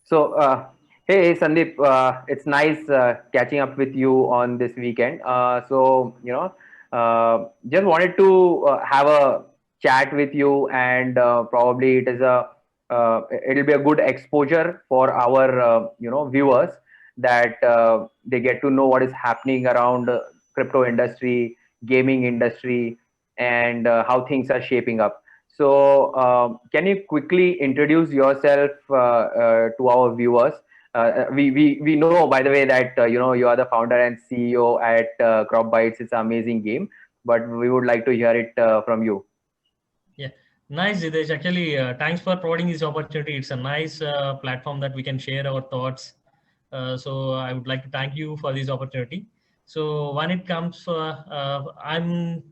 Hey Sandeep, it's nice catching up with you on this weekend. Just wanted to have a chat with you, and probably it'll be a good exposure for our viewers that they get to know what is happening around crypto industry, gaming industry, and how things are shaping up. Can you quickly introduce yourself to our viewers? We know, by the way, that you are the founder and CEO at Crop Bytes. It's an amazing game, but we would like to hear it from you. Yeah, nice, Jidesh. Actually, thanks for providing this opportunity. It's a nice platform that we can share our thoughts. So I would like to thank you for this opportunity. So when it comes, I'm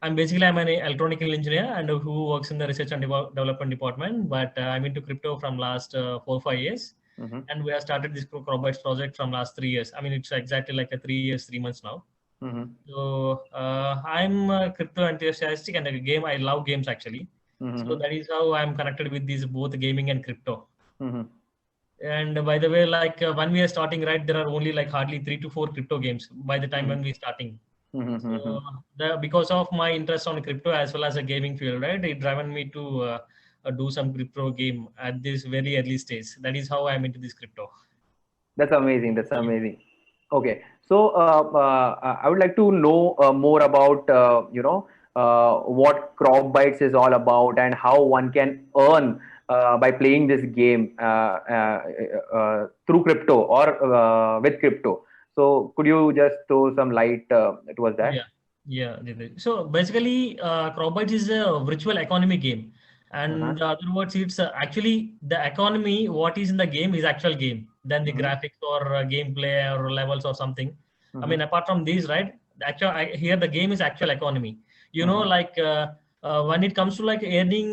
an electronical engineer and who works in the research and development department. But I'm into crypto from last 4 or 5 years, Mm-hmm. and we have started this CrowdBytes project from last 3 years. I mean, it's exactly like a 3 years, 3 months now. Mm-hmm. So I'm a crypto enthusiastic and a game. I love games actually. So Mm-hmm. that is how I'm connected with these both gaming and crypto. Mm-hmm. And by the way, like when we are starting, right, there are only like hardly 3 to 4 crypto games by the time Mm-hmm. when we're starting. Mm-hmm. So because of my interest on crypto as well as a gaming field, right, it driven me to do some crypto game at this very early stage. That is how I'm into this crypto. That's amazing. That's amazing. Okay, so I would like to know more about what Crop Bytes is all about and how one can earn by playing this game through crypto or with crypto. So could you just throw some light towards that? Yeah, yeah. So basically, Crowbyte is a virtual economy game, Uh-huh. and in other words, it's actually the economy. What is in the game is actual game than the Mm-hmm. graphics or gameplay or levels or something. I Mm-hmm. mean, apart from these, right? The actual here the game is actual economy. Mm-hmm. Like when it comes to like earning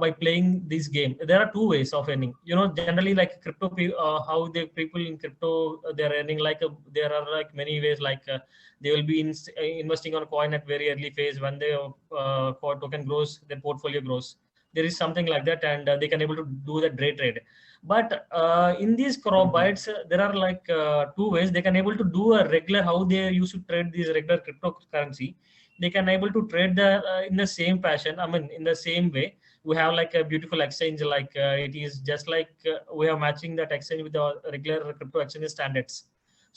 by playing this game, there are two ways of earning. Generally like crypto, how the people in crypto they are earning. Like there are like many ways like. They will be investing on coin at very early phase. When the token grows, their portfolio grows. There is something like that, and they can able to do the day trade. But in these crop Mm-hmm. bytes, there are like two ways they can able to do a regular how they used to trade these regular cryptocurrency. They can able to trade the in the same fashion. I mean, in the same way. We have like a beautiful exchange, like it is just like we are matching that exchange with the regular crypto exchange standards,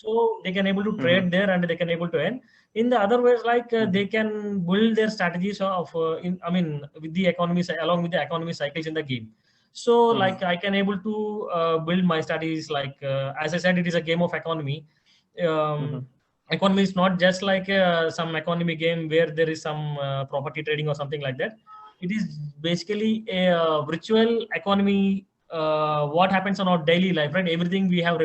so they can able to Mm-hmm. trade there and they can able to earn. In the other ways, like Mm-hmm. they can build their strategies of I mean with the economy along with the economy cycles in the game. So Mm-hmm. like I can able to build my strategies, like as I said, it is a game of economy. Mm-hmm. Economy is not just like some economy game where there is some property trading or something like that. It is basically a virtual economy. What happens on our daily life, right? Everything we have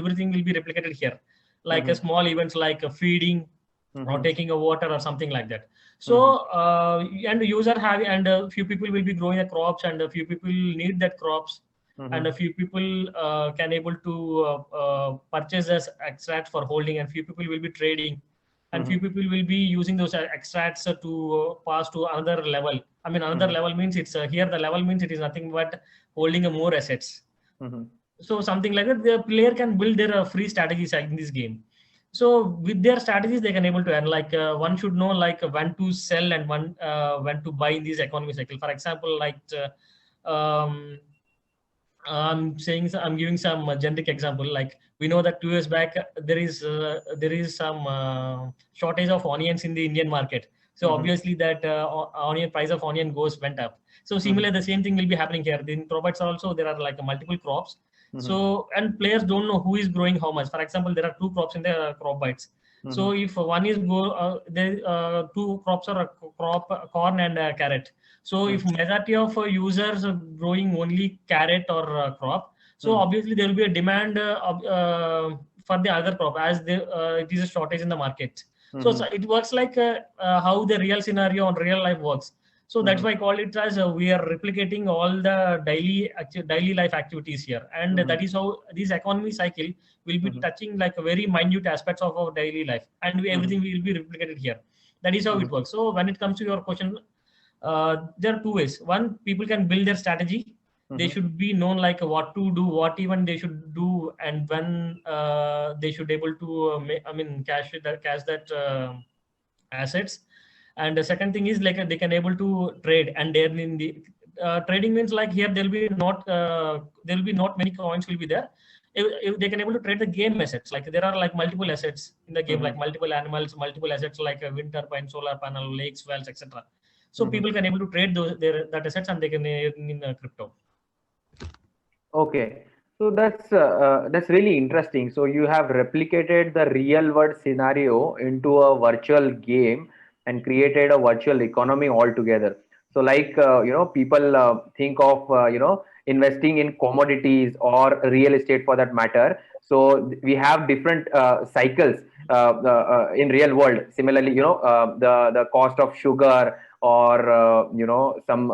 everything will be replicated here, like a Mm-hmm. small events like feeding or Mm-hmm. taking a water or something like that. So Mm-hmm. and the user have, and a few people will be growing the crops, and a few people need that crops, and Mm-hmm. a few people can able to purchase as extracts for holding, and few people will be trading, and few Mm-hmm. people will be using those extracts to pass to another level. I mean, another Mm-hmm. level means it's here the level means it is nothing but holding a more assets. Mm-hmm. So something like that, the player can build their free strategies in this game. So with their strategies they can able to earn, like one should know like when to sell and when to buy in this economy cycle. For example, like I'm giving some generic example. Like we know that 2 years back there is some shortage of onions in the Indian market. So Mm-hmm. obviously that onion price of onion goes went up. So Mm-hmm. similar, the same thing will be happening here. In crops also there are like multiple crops. Mm-hmm. So and players don't know who is growing how much. For example, there are two crops in the crop bites. Mm-hmm. So if one is there two crops are crop corn and carrot. So if majority of users are growing only carrot or crop, so Mm-hmm. obviously there will be a demand for the other crop as it is a shortage in the market. So Mm-hmm. it works like how the real scenario on real life works. So that's Mm-hmm. why I call it as we are replicating all the daily life activities here, and Mm-hmm. that is how this economy cycle will be Mm-hmm. touching like a very minute aspects of our daily life, and Mm-hmm. everything will be replicated here. That is how Mm-hmm. it works. So when it comes to your question, there are two ways. One, people can build their strategy They should be known like what to do, what even they should do, and when they should able to cash that assets. And the second thing is like they can able to trade, and they're in the trading means like here there will be not many coins will be there. If they can able to trade the game assets, like there are like multiple assets in the game, like multiple animals, multiple assets like a wind turbine, solar panel, lakes, wells, etc. So people can able to trade that assets, and they can earn in crypto. Okay, so that's really interesting. So you have replicated the real world scenario into a virtual game and created a virtual economy altogether. So like people think of investing in commodities or real estate for that matter. So we have different cycles in real world. Similarly, the cost of sugar or some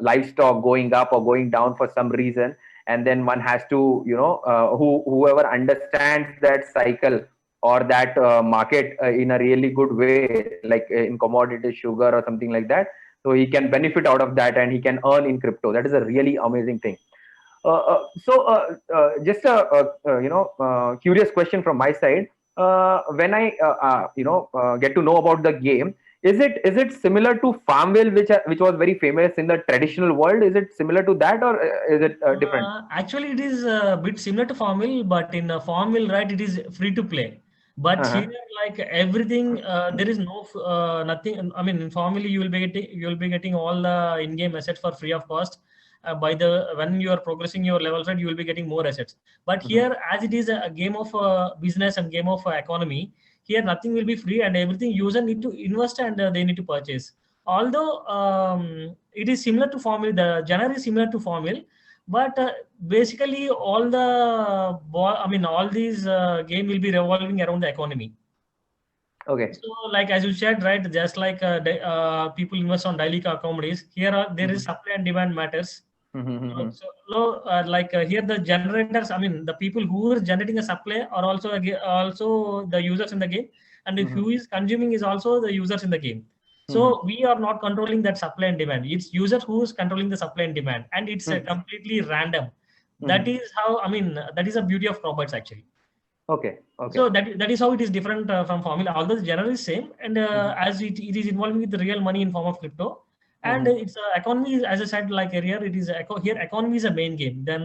livestock going up or going down for some reason, and then one has to whoever understands that cycle or that market in a really good way, like in commodity sugar or something like that, so he can benefit out of that and he can earn in crypto. That is a really amazing thing. Just a curious question from my side. When I get to know about the game, is it similar to Farmville, which was very famous in the traditional world? Is it similar to that, or is it different? Actually, it is a bit similar to Farmville, but in Farmville, right, it is free to play. But Uh-huh. here, like everything, there is no nothing. I mean, in Farmville, you will be getting all the in-game assets for free of cost. By the when you are progressing your levels, right, you will be getting more assets. But Mhm. here, as it is a game of business and game of economy, here nothing will be free, and everything user need to invest, and they need to purchase. Although it is similar to Farmville, the genre is similar to Farmville, but basically all these game will be revolving around the economy. Okay. So like as you said, right, just like people invest on daily commodities, there is Mhm. supply and demand matters. Mhm. Here the generators, I mean the people who are generating a supply are also also the users in the game, and if Mhm. who is consuming is also the users in the game. Mhm. So we are not controlling that supply and demand. It's users who is controlling the supply and demand, and it's Mhm. completely random. That Mhm. is how, I mean, that is the beauty of robots actually. Okay. Okay. So that is how it is different from formula. Although the general is same, and Mhm. as it is involving with the real money in form of crypto, and Mhm. it's economy, as I said, like earlier, it is here economy is a main game. Then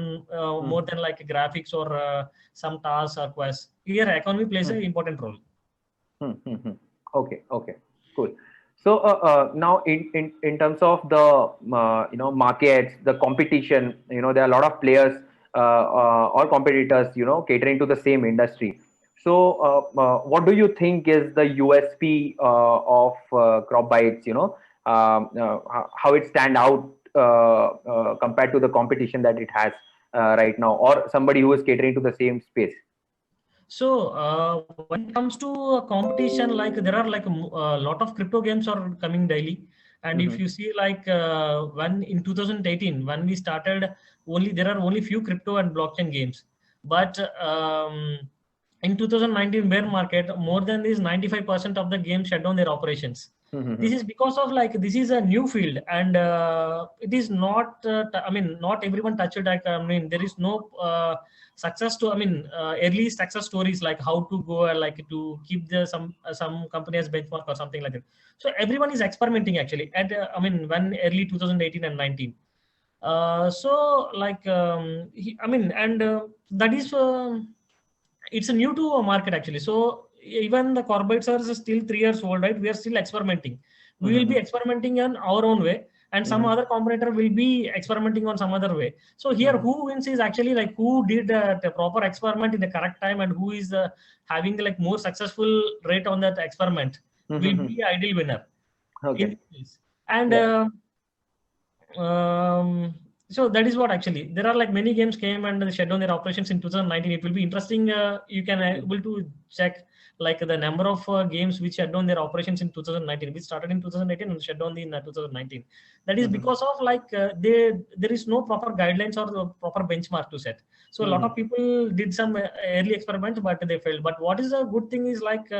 more Mhm. than like graphics or some tasks or quests. Here economy plays an Mhm. important role. Mhm. Okay. Okay. Cool. So now in terms of the markets, the competition, there are a lot of players or competitors, catering to the same industry. So what do you think is the USP of CropBytes? How it stand out compared to the competition that it has right now, or somebody who is catering to the same space. So when it comes to competition, like there are like a lot of crypto games are coming daily. And if Mm-hmm. you see like when in 2018, when we started, only there are only few crypto and blockchain games. But in 2019 bear market, more than this 95% of the games shut down their operations. Mm-hmm. This is because of like this is a new field, and it is not. I mean, not everyone touch it. Like I mean, there is no success to, I mean, early success stories like how to go and like to keep the some company as benchmark or something like that. So everyone is experimenting actually at I mean when early 2018 and 19. So like I mean, and that is it's a new to a market actually. So even the corporate are still 3 years old, right? We are still experimenting. We will Mm-hmm. be experimenting in our own way, and some Mm-hmm. other competitor will be experimenting on some other way. So here, Mm-hmm. who wins is actually like who did the proper experiment in the correct time, and who is having the like more successful rate on that experiment will Mm-hmm. be ideal winner in Okay. this case. And Yeah. um, so that is what actually there are like many games came and they shut down their operations in 2019. It will be interesting. You can able to check like the number of games which shut down their operations in 2019, which started in 2018 and shut down in 2019. That is Mm-hmm. because of like there is no proper guidelines or the proper benchmark to set. So a lot Mm-hmm. of people did some early experiments, but they failed. But what is a good thing is like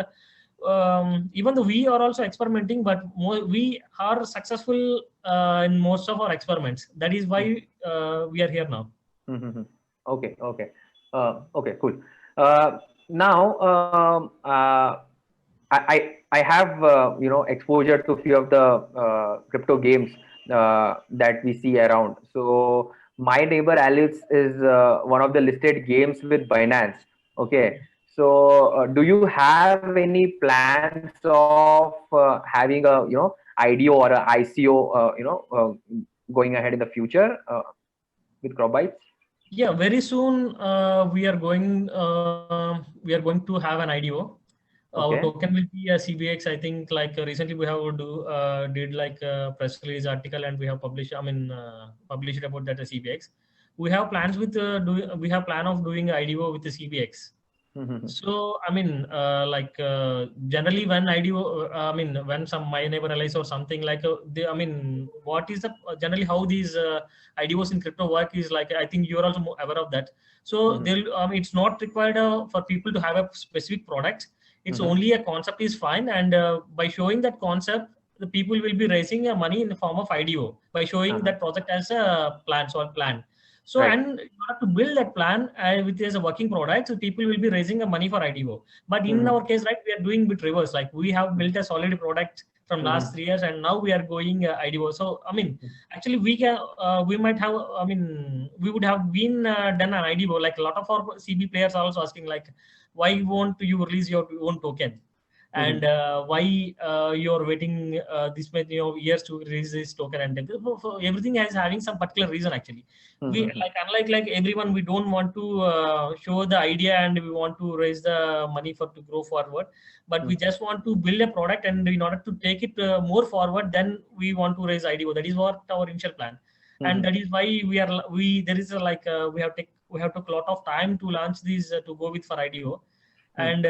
even though we are also experimenting, but we are successful in most of our experiments. That is why we are here now. Mm-hmm. Okay, okay, okay, cool. Now, I have exposure to few of the crypto games that we see around. So my neighbor Alice is one of the listed games with Binance. Okay, so do you have any plans of having a IDO or a ICO going ahead in the future with CropBytes? Yeah, very soon we are going to have an IDO. Our Okay. token will be a CBX. I think like recently we have did like a press release article and we have published. I mean, published about that CBX. We have plans with we have plan of doing IDO with the CBX. Mm-hmm. So I mean, generally when IDO, I mean when some my neighbor allies or something like, I mean, what is the generally how these IDOs in crypto work is like. I think you are also aware of that. So Mm-hmm. they'll, it's not required for people to have a specific product. It's Mm-hmm. only a concept is fine, and by showing that concept, the people will be raising money in the form of IDO by showing Uh-huh. that project as a plan, so a plan. So, Right. and you have to build that plan which is a working product. So people will be raising a money for IDO. But in Mm-hmm. our case, right, we are doing bit reverse. Like we have built a solid product from last Mm-hmm. 3 years, and now we are going IDO. So I mean, actually, we might have. I mean, we would have been done an IDO. Like a lot of our CB players are also asking, like, why won't you release your own token? Mm-hmm. And why you're waiting this many years to release this token, and so everything is having some particular reason actually. We Mm-hmm. like, unlike like everyone, we don't want to show the idea and we want to raise the money for to grow forward, but we just want to build a product, and in order to take it more forward, then we want to raise IDO. That is what our initial plan, and Mm-hmm. that is why we there is a, like we have took a lot of time to launch these to go with for IDO. And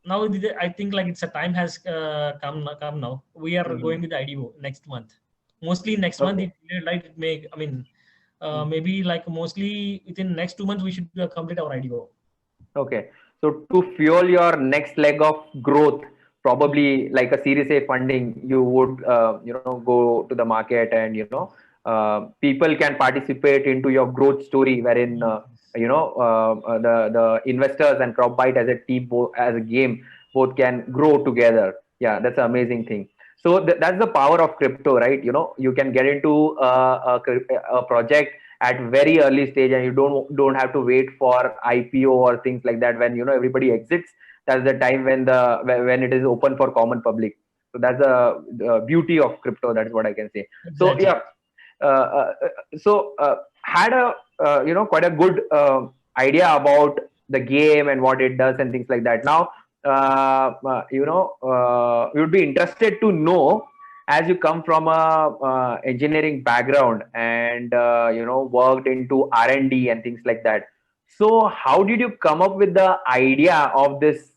now I think like it's a time has come now. We are Mm-hmm. going with IDO next month. Mostly next month, Okay. like it may. I mean, Mm. maybe like mostly within next 2 months we should complete our IDO. Okay. So to fuel your next leg of growth, probably like a Series A funding, you would go to the market, and people can participate into your growth story, wherein the investors and CropByte as a team, as a game, both can grow together. Yeah, that's an amazing thing. So that's the power of crypto, right? You can get into a project at very early stage, and you don't have to wait for IPO or things like that. When everybody exits, that's the time when it is open for common public. So that's the beauty of crypto. That's what I can say. So Exactly. yeah, had a quite a good idea about the game and what it does and things like that. Now we would be interested to know, as you come from a engineering background and worked into R&D and things like that. So how did you come up with the idea of this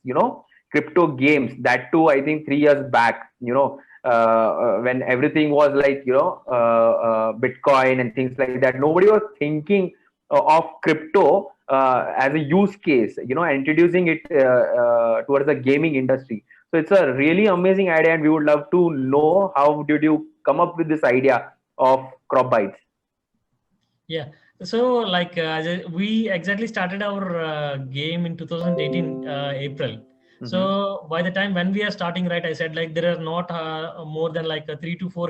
crypto games, that too I think 3 years back, when everything was like Bitcoin and things like that? Nobody was thinking of crypto as a use case, introducing it towards the gaming industry. So it's a really amazing idea, and we would love to know, how did you come up with this idea of CropBytes? Yeah. So like we exactly started our game in 2018 April. Mm-hmm. So by the time when we are starting, right, I said like there are not more than like 3 to 4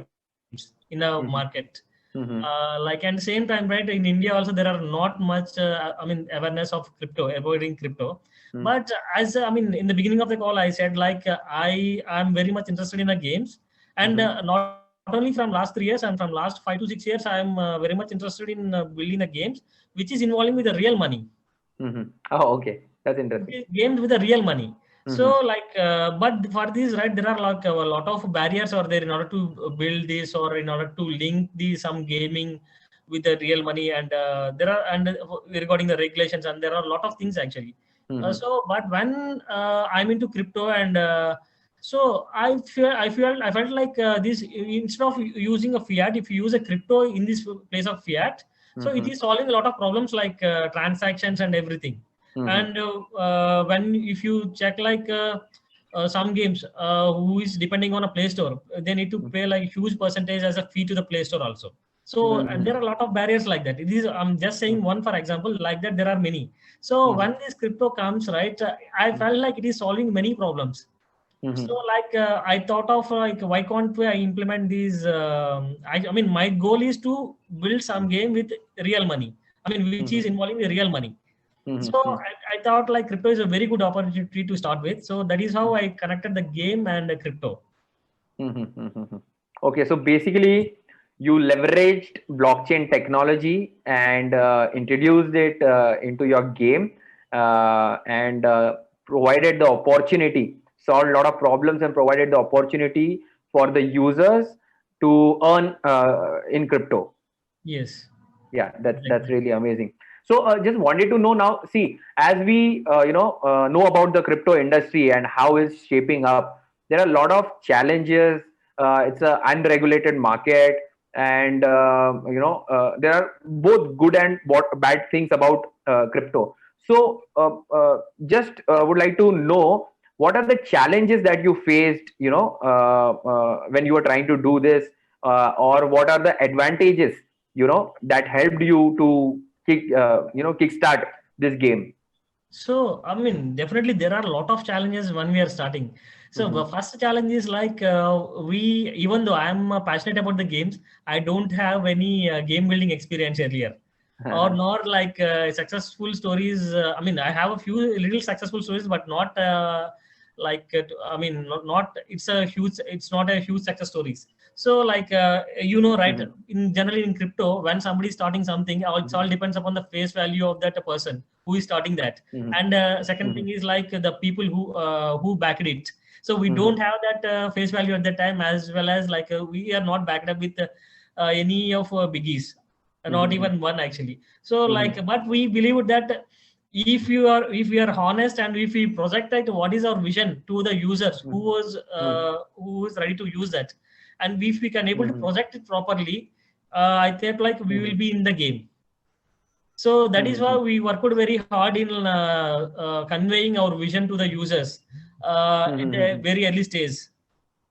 games in the Mm-hmm. market. Mm-hmm. Like at the same time, right, in India also there are not much I mean awareness of crypto, avoiding crypto. But as I mean in the beginning of the call I said like I am very much interested in the games, and Mm-hmm. not only from last 3 years, and from last 5 to 6 years I am very much interested in building the games which is involving with the real money. Mm-hmm. Oh, okay, that's interesting. Okay, games with the real money. So Mm-hmm. like but for this, right, there are like a lot of barriers are there in order to build this, or in order to link the some gaming with the real money, and there are, and regarding the regulations, and there are a lot of things actually. Mm-hmm. So but when I'm into crypto, and so I felt like this, instead of using a fiat, if you use a crypto in this place of fiat, so it Mm-hmm. is solving a lot of problems like transactions and everything. Mm-hmm. And when if you check like some games who is depending on a Play Store, they need to pay like huge percentage as a fee to the Play Store also. So and there are a lot of barriers like that. It is, I'm just saying one for example, like that there are many. So when this crypto comes, right, I felt like it is solving many problems. So like I thought of like why can't I implement these? I mean my goal is to build some game with real money. I mean which is involving the real money. So I thought like crypto is a very good opportunity to start with. So that is how I connected the game and the crypto. Okay, so basically you leveraged blockchain technology and introduced it into your game and provided the opportunity, solved a lot of problems and provided the opportunity for the users to earn in crypto. Yes. Yeah, that's really amazing. So just wanted to know now, see, as we know about the crypto industry and how it's shaping up, there are a lot of challenges. It's an unregulated market, and there are both good and bad things about crypto. So just would like to know what are the challenges that you faced, when you were trying to do this, or what are the advantages that helped you to kickstart this game. So I mean definitely there are a lot of challenges when we are starting. So the first challenge is like we, even though I'm passionate about the games, I don't have any game building experience earlier, or nor like successful stories. I mean I have a few little successful stories, but not I mean not it's not a huge success stories. So like right, in generally in crypto, when somebody is starting something, it's all depends upon the face value of that person who is starting that. And second thing is like the people who backed it. So we don't have that face value at that time, as well as like we are not backed up with any of biggies, not even one actually. So like, but we believe that if we are honest and if we project that what is our vision to the users who is ready to use that, and if we can able to project it properly, I think like we will be in the game. So that is why we worked very hard in conveying our vision to the users at the very early stage.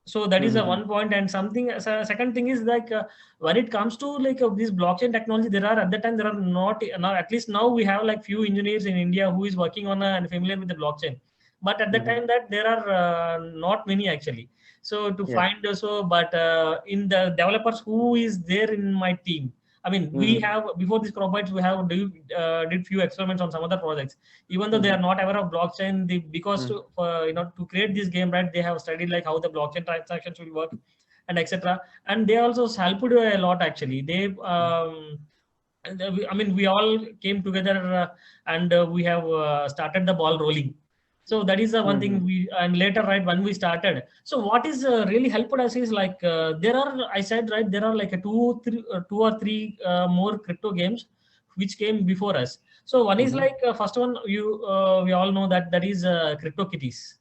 So that is a one point. And something second thing is like when it comes to like this blockchain technology, there are at that time there are not now, at least now we have like few engineers in India who is working on and familiar with the blockchain, but at that time that there are not many actually. So to find but in the developers who is there in my team, I mean, we have before these projects, we have did few experiments on some other projects. Even though they are not aware of blockchain, because to create this game, right, they have studied like how the blockchain transactions will work and etc. And they also helped a lot actually. I mean, we all came together and we have started the ball rolling. So that is the one thing we, and later, right, when we started. So what is really helped us is like, there are, I said, right, there are like two or three more crypto games which came before us. So one is like, first one, we all know that is CryptoKitties.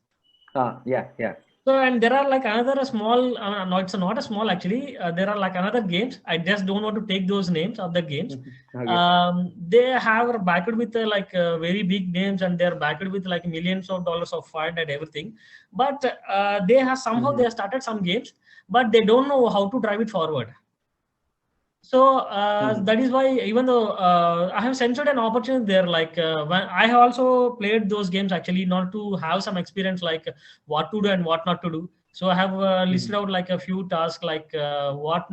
Yeah. So, and there are like another small, no, it's not a small actually. There are like another games. I just don't want to take those names of the games. Okay. They have backed with like very big names, and they're backed with like millions of dollars of fund and everything. But they have somehow they have started some games, but they don't know how to drive it forward. So that is why, even though I have censored an opportunity there, like when I have also played those games actually, not to have some experience like what to do and what not to do. So I have listed out like a few tasks, like what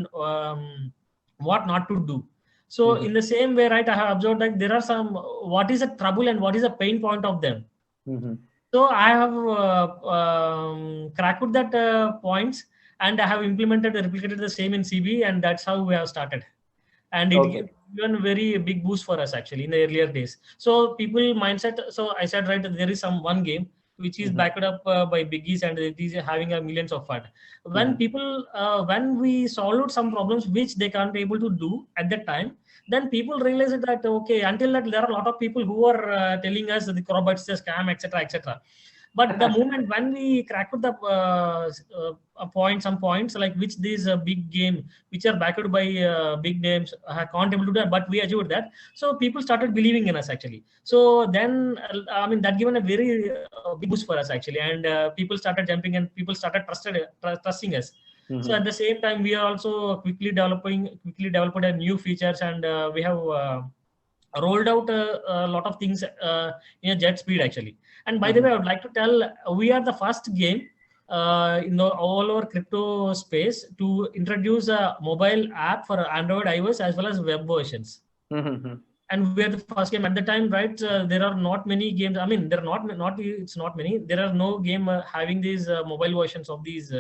not to do. So in the same way, right, I have observed that there are some what is a trouble and what is a pain point of them. So I have cracked that points, and I have implemented and replicated the same in CB, and that's how we have started. And it gave a very big boost for us actually in the earlier days. So people mindset. So I said, right, there is some one game which is backed up by biggies, and it is having a millions of fund. When people, when we solved some problems which they can't be able to do at that time, then people realize that okay, until that there are a lot of people who are telling us that the crop is a scam, etc., etc. But the moment when we crack with the some points like which these big game, which are backed by big names, can't able to do that, but we achieved that. So people started believing in us actually. So then, I mean, that given a very big boost for us actually, and people started jumping and people started trusting us. So at the same time, we are also quickly developed a new features, and we have rolled out a lot of things in a jet speed actually. And by the way, I would like to tell, we are the first game in the all over crypto space to introduce a mobile app for Android, iOS, as well as web versions. And we are the first game at the time, right? There are not many games. I mean, there are not it's not many. There are no game having these mobile versions of these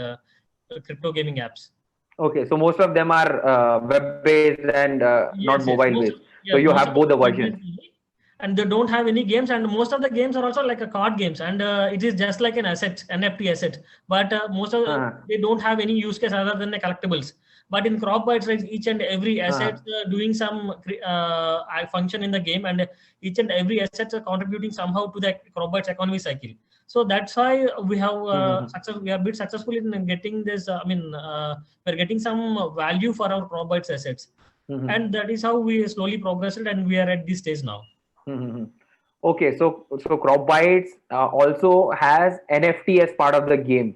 crypto gaming apps. Okay, so most of them are web-based and not Yes, mobile-based. So you most have of both the them are versions. web-based only, and they don't have any games. And most of the games are also like a card games, and it is just like an asset, NFT asset. But most of they don't have any use case other than the collectibles. But in CropBytes, right, each and every asset doing some function in the game, and each and every asset are contributing somehow to the CropBytes economy cycle. So that's why we have we have been successful in getting this. I mean, we're getting some value for our CropBytes assets. And that is how we slowly progressed, and we are at this stage now. Okay, so CropBytes also has NFT as part of the game,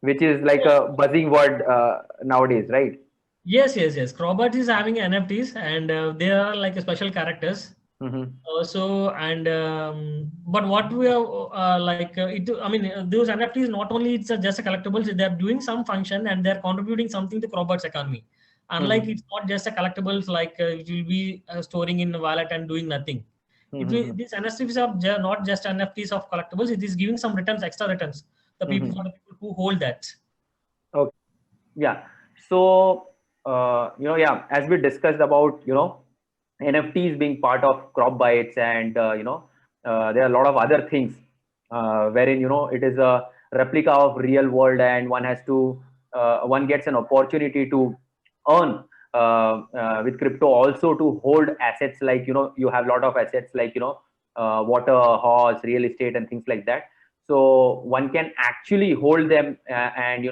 which is like a buzzing word nowadays, right? Yes. CropBytes is having NFTs, and they are like special characters. So and but what we are I mean, those NFTs not only it's just a collectibles, they are doing some function and they are contributing something to CropBytes economy. Unlike it's not just a collectibles like it will be storing in a wallet and doing nothing. These NFTs are not just NFTs of collectibles. It is giving some returns, extra returns. For the people who hold that. Okay. Yeah. So as we discussed about NFTs being part of CropBytes, and there are a lot of other things wherein it is a replica of real world, and one gets an opportunity to earn with crypto, also to hold assets like you have a lot of assets like water, horse, real estate, and things like that. So one can actually hold them and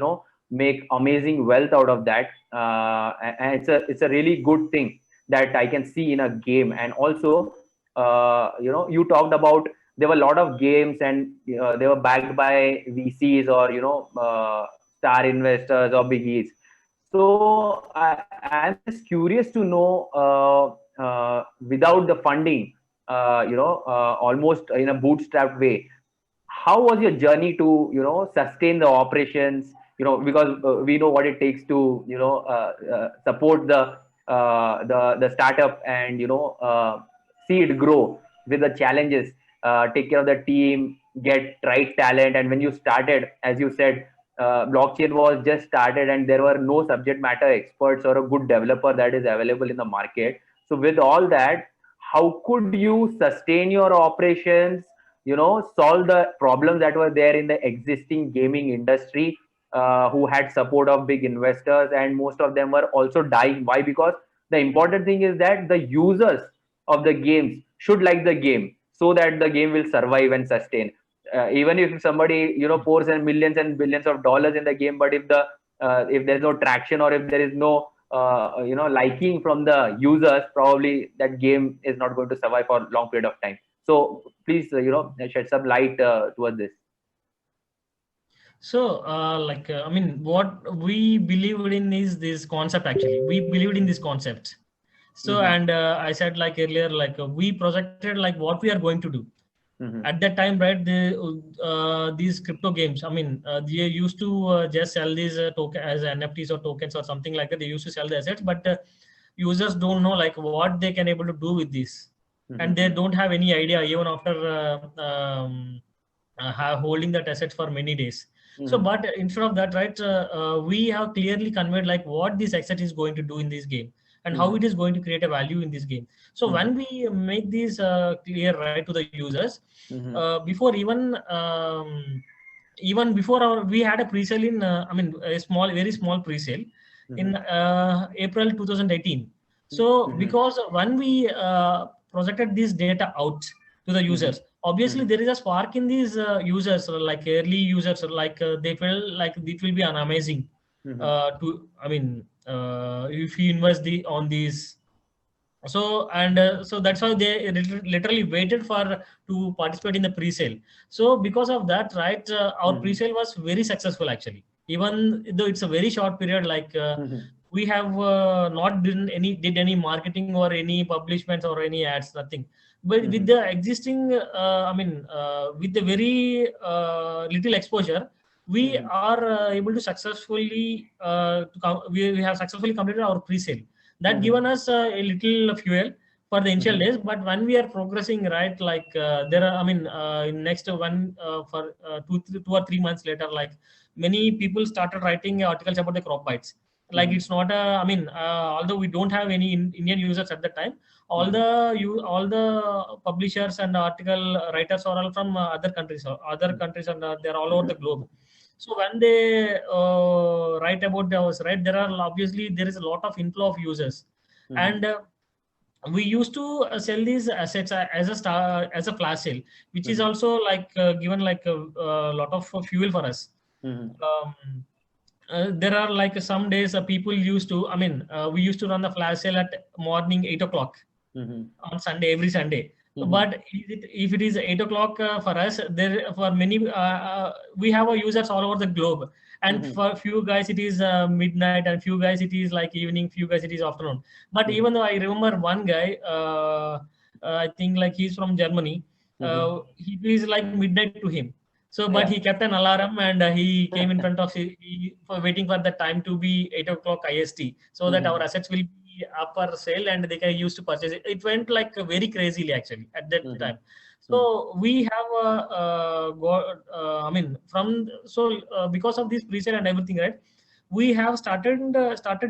make amazing wealth out of that, and it's a really good thing that I can see in a game. And also you talked about there were a lot of games, and they were backed by VCs or star investors or biggies. So I'm just curious to know, without the funding, almost in a bootstrap way, how was your journey to sustain the operations? Because we know what it takes to support the startup, and see it grow with the challenges, take care of the team, get right talent. And when you started, as you said, blockchain was just started and there were no subject matter experts or a good developer that is available in the market. So with all that, how could you sustain your operations, solve the problems that were there in the existing gaming industry, who had support of big investors, and most of them were also dying? Why? Because the important thing is that the users of the games should like the game, so that the game will survive and sustain. Even if somebody pours in millions and billions of dollars in the game, but if there's no traction, or if there is no liking from the users, probably that game is not going to survive for a long period of time. So please shed some light towards this. So I mean, what we believed in is this concept. Actually, we believed in this concept. So and I said like earlier, like we projected like what we are going to do. At that time, right, these crypto games, I mean, they used to just sell these token as NFTs or tokens or something like that. They used to sell the assets, but users don't know like what they can able to do with this, and they don't have any idea even after holding that assets for many days. So, but instead of that, right, we have clearly conveyed like what this asset is going to do in this game, and how it is going to create a value in this game. So when we make this clear, right, to the users, before even before we had a pre-sale in I mean a very small pre-sale in April 2018. So because when we projected this data out to the users, obviously there is a spark in these users, like early users, like they feel like it will be an amazing to, I mean, if you invest on these. So and so that's how they literally waited for to participate in the pre-sale. So because of that, right, our pre-sale was very successful actually, even though it's a very short period. Like we have not did any marketing or any publishments or any ads, nothing. But with the existing with the very little exposure, we are able to successfully we have successfully completed our pre-sale. That given us a little fuel for the initial days. But when we are progressing, right, like there are, I mean, in next one for 2 or 3 months later, like many people started writing articles about the crop bites. Like it's not a, I mean, although we don't have any Indian users at that time, all the publishers and article writers are all from other countries, and they're all over the globe. So when they write about us, right, there is a lot of inflow of users, and we used to sell these assets as a flash sale, which is also like given like a lot of fuel for us. There are like some days people used to, I mean, we used to run the flash sale at morning 8 o'clock on Sunday, every Sunday. But if it is 8 o'clock for us, there for many we have our users all over the globe, and for few guys it is midnight, and few guys it is like evening, few guys it is afternoon. But even though I remember one guy, I think like he's from Germany, he is like midnight to him. So, but he kept an alarm, and he came in front of for waiting for the time to be 8 o'clock IST, so that our assets will be up for sale and they can use to purchase it. It went like very crazily actually at that time. So we have I mean, because of this pre-sale and everything, right, we have started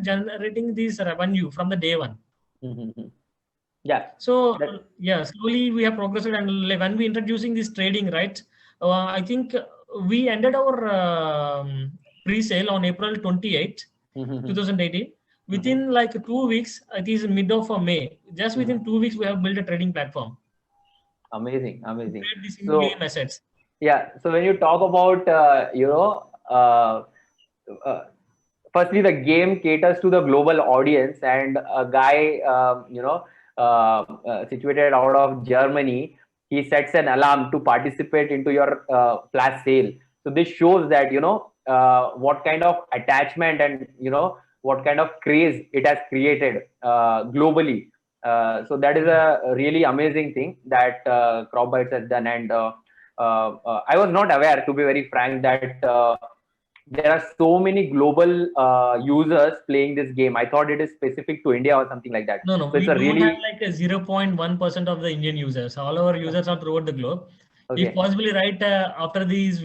generating this revenue from the day one. Yeah. So yeah, slowly we have progressed, and when we introducing this trading, right, I think we ended our pre-sale on April 28th, 2018. Within like 2 weeks, it is mid of May. Just within 2 weeks, we have built a trading platform. Amazing. Trade these in-game assets. Yeah. So when you talk about, firstly, the game caters to the global audience, and a guy, situated out of Germany, he sets an alarm to participate into your flash sale. So this shows that, what kind of attachment and, what kind of craze it has created globally. So that is a really amazing thing that CropBytes has done. And I was not aware, to be very frank, that there are so many global users playing this game. I thought it is specific to India or something like that. No, so we don't have like a 0.1% of the Indian users. All our users are throughout the globe. Okay. If possibly, right, after this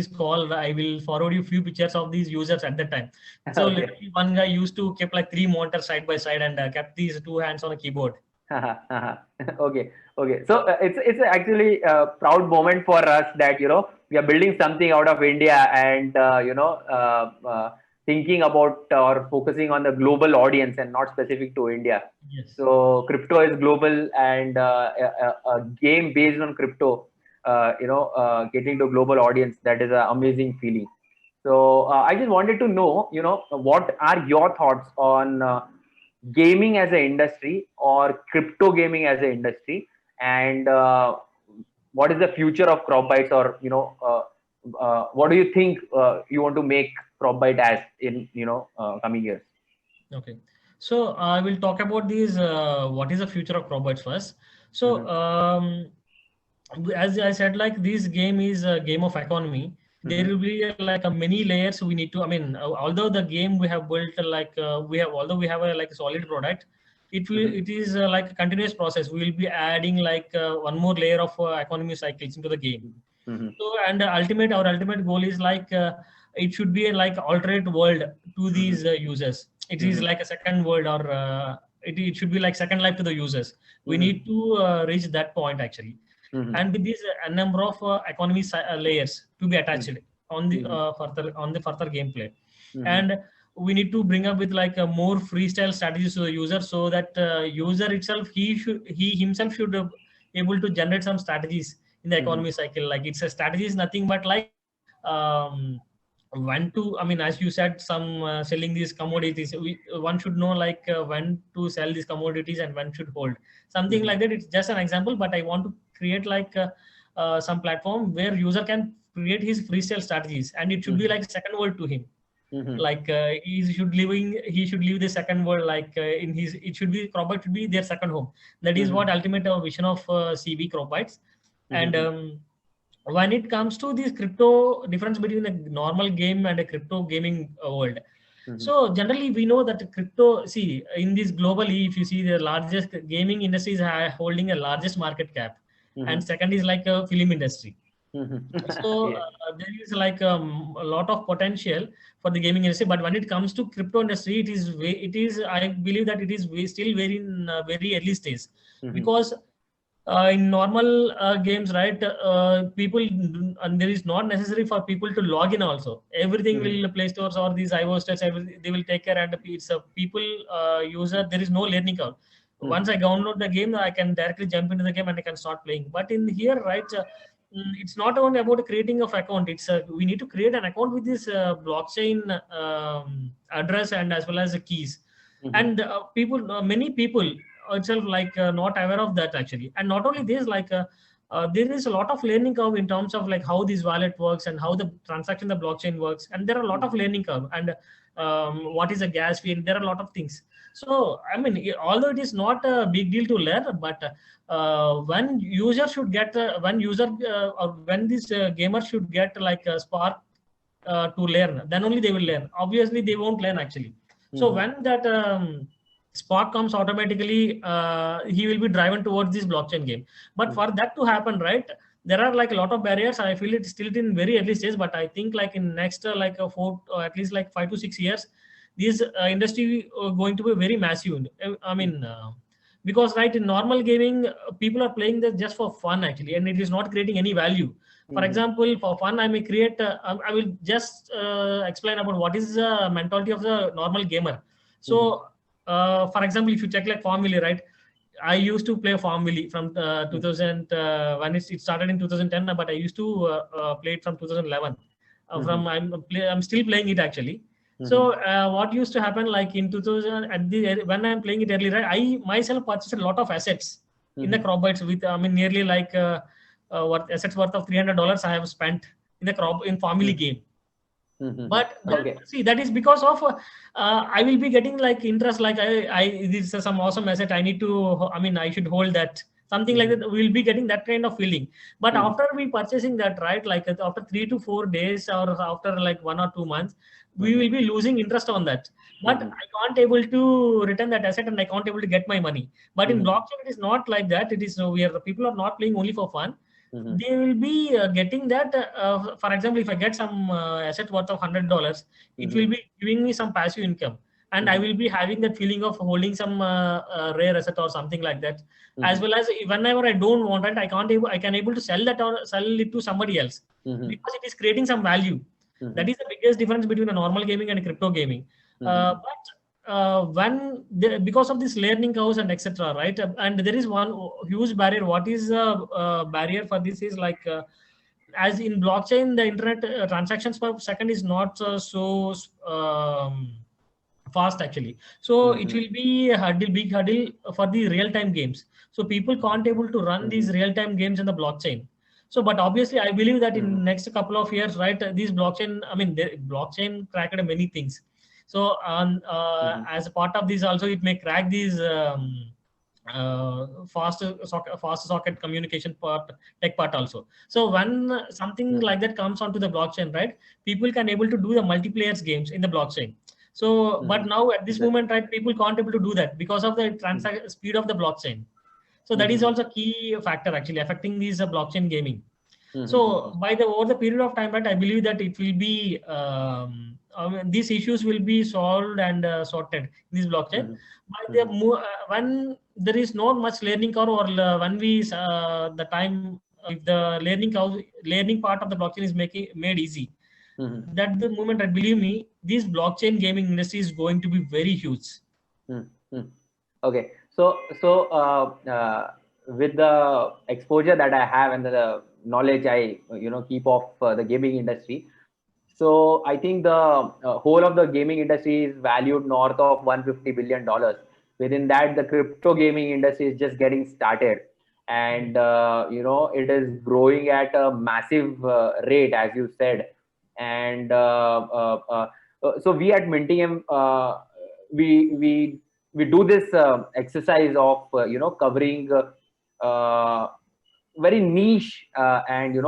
call, I will forward you few pictures of these users at that time. So literally one guy used to keep like 3 monitors side by side and kept these 2 hands on a keyboard. Okay. So it's actually a proud moment for us that, we are building something out of India, and thinking about or focusing on the global audience and not specific to India. Yes. So crypto is global, and a game based on crypto, getting to global audience, that is an amazing feeling. So I just wanted to know, what are your thoughts on gaming as an industry or crypto gaming as an industry, and what is the future of CropBytes, or what do you think you want to make CropByte as in coming years? Okay, so I will talk about these what is the future of CropBytes first. So as I said, like this game is a game of economy. There will be like a many layers we need to, I mean, although the game we have built like although we have a like a solid product, it is like a continuous process. We will be adding like one more layer of economy cycles into the game. So, and our ultimate goal is like it should be a like alternate world to these users. It is like a second world, or it should be like second life to the users. We need to reach that point actually. And with this a number of economy layers to be attached on the further gameplay. And we need to bring up with like a more freestyle strategies to the user, so that user itself, he himself should able to generate some strategies in the economy cycle. Like it's a strategy is nothing but like um, when to, I mean, as you said, some selling these commodities. One should know like when to sell these commodities and when should hold something like that. It's just an example, but I want to create like some platform where user can create his freestyle strategies, and it should be like second world to him. Like he should leave the second world like in his, it should be Cropbyte should be their second home. That is what ultimate vision of CB Cropbytes. And when it comes to this crypto difference between a normal game and a crypto gaming world, so generally we know that crypto, see, in this globally, if you see, the largest gaming industry is holding a largest market cap, and second is like a film industry. So there is like a lot of potential for the gaming industry, but when it comes to crypto industry, it is I believe that it is still very in very early stage, because in normal games, right, people, and there is not necessary for people to log in also. Everything will Play Stores or these iOS stores, they will take care, and it's a people user. There is no learning curve. Once I download the game, I can directly jump into the game and I can start playing. But in here, right, it's not only about creating of account. It's we need to create an account with this blockchain address and as well as the keys. And many people itself like not aware of that actually. And not only this, like there is a lot of learning curve in terms of like how this wallet works and how the transaction, the blockchain works, and there are a lot of learning curve. And what is a gas fee, and there are a lot of things. So I mean, although it is not a big deal to learn, but when user should get or when this gamer should get like a spark to learn, then only they will learn. Obviously they won't learn actually. So when that spark comes, automatically he will be driven towards this blockchain game. But for that to happen, right, there are like a lot of barriers. I feel it's still in very early stage, but I think like in next like 4 or at least like 5 to 6 years, this industry going to be very massive. I mean, because right, in normal gaming, people are playing this just for fun actually, and it is not creating any value. For example, for fun, I may create. I will just explain about what is the mentality of the normal gamer. So, for example, if you check like Farmville, right? I used to play Farmville from 2000 when it started in 2010, but I used to play it from 2011. I'm still playing it actually. So what used to happen like in 2000 when I'm playing it early, right? I myself purchased a lot of assets in the Cropbytes with nearly like assets worth of $300 I have spent in the Farmville game. But see, that is because of I will be getting like interest, like this is some awesome asset, I need to, I should hold that, something like that. We'll be getting that kind of feeling. But after we purchasing that, right, like after 3 to 4 days or after like 1 or 2 months, we will be losing interest on that. But I can't able to return that asset and I can't able to get my money. But in blockchain, it is not like that. It is where the people are not playing only for fun. They will be getting that. For example, if I get some asset worth of $100, it will be giving me some passive income, and I will be having that feeling of holding some rare asset or something like that. As well as whenever I don't want it, I can able to sell that or sell it to somebody else, because it is creating some value. That is the biggest difference between a normal gaming and a crypto gaming. But because of this learning curves and etc., right, and there is one huge barrier. What is the barrier for this is like as in blockchain, the internet transactions per second is not so fast actually. So it will be a big hurdle for the real-time games. So people can't able to run these real-time games in the blockchain. So, but obviously, I believe that in next couple of years, right, these blockchain, the blockchain cracked many things. So, as a part of this, also it may crack these fast socket communication tech part also. So, when something like that comes onto the blockchain, right, people can able to do the multiplayer games in the blockchain. So, but now at this moment, right, people can't able to do that because of the speed of the blockchain. So that is also a key factor actually affecting these blockchain gaming. So over the period of time, right, I believe that it will be these issues will be solved and sorted in this blockchain. But when there is not much learning curve, or when we the time if the learning part of the blockchain is made easy, that the moment, I believe me, this blockchain gaming industry is going to be very huge. Okay. So with the exposure that I have and the knowledge I keep of the gaming industry. So I think the whole of the gaming industry is valued north of $150 billion. Within that, the crypto gaming industry is just getting started, and it is growing at a massive rate, as you said. And so we at Mintium, we do this exercise of covering very niche and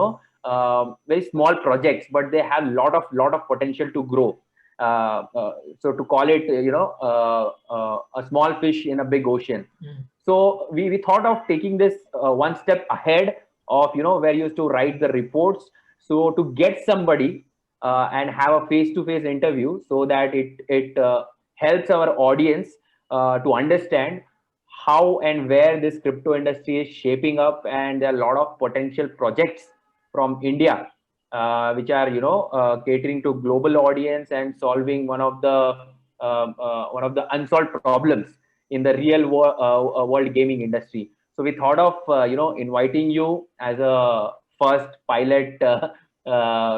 very small projects, but they have lot of potential to grow. So to call it a small fish in a big ocean. So we thought of taking this one step ahead of where you used to write the reports, so to get somebody and have a face-to-face interview, so that it helps our audience to understand how and where this crypto industry is shaping up. And there are a lot of potential projects from India which are catering to global audience and solving one of the unsolved problems in the real world gaming industry. So we thought of inviting you as a first pilot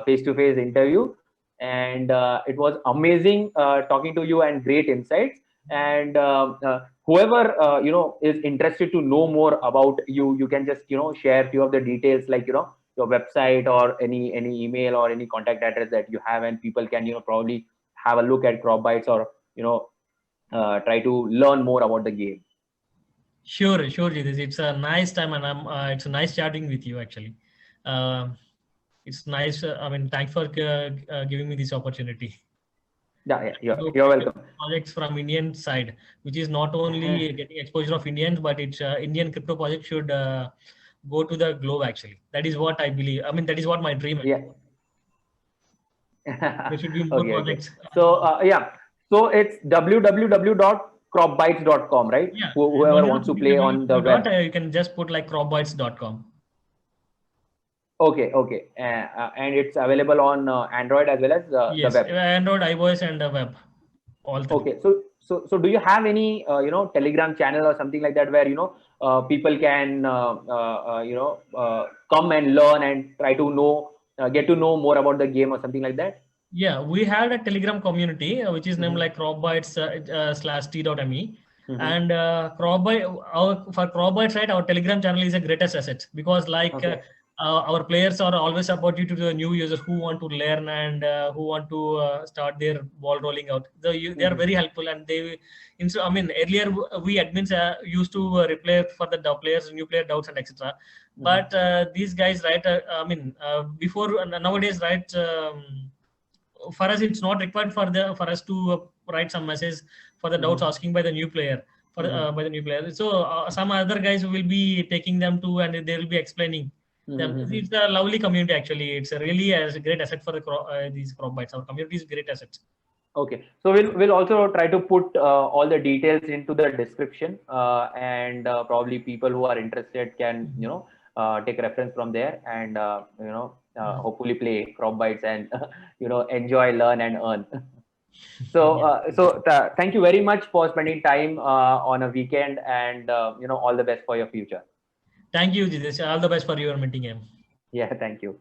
face-to-face interview, and it was amazing talking to you and great insights. And whoever is interested to know more about you, you can just share few of the details, like your website or any email or any contact address that you have, and people can probably have a look at CropBytes, or try to learn more about the game. Sure, Jitesh. It's a nice time, and it's a nice chatting with you actually. It's nice. I mean, thanks for giving me this opportunity. Yeah, you're welcome. Projects from Indian side, which is not only getting exposure of Indians, but it's Indian crypto project should go to the globe. Actually, that is what I believe. I mean, that is what my dream is. Yeah. There should be more projects. So so it's www.cropbytes.com, right? Yeah. Whoever wants to play on the web, you can just put like cropbytes.com. Okay. And it's available on Android as well as yes, the web. Android, iOS, and the web. All three. Okay. So do you have any Telegram channel or something like that, where people can come and learn and try to get to know more about the game or something like that? Yeah, we had a Telegram community which is named like cropbytes /t.me. And for CropBytes, right, our Telegram channel is a greatest asset, because our players are always supportive to the new users who want to learn and who want to start their ball rolling out. They are very helpful, and I mean, earlier we admins used to reply for the players, new player doubts and etc. But these guys, right? I mean, before nowadays, right? For us, it's not required for us to write some message for the doubts asking by the new player by the new player. So some other guys will be taking them to, and they will be explaining them. It's a lovely community actually. It's really a great asset for these CropBytes. Our community is great asset. Okay, so we'll also try to put all the details into the description, and probably people who are interested can take reference from there, and hopefully play CropBytes and enjoy, learn, and earn. So thank you very much for spending time on a weekend, and all the best for your future. Thank you, Jitesh. All the best for your Mintium. Yeah, thank you.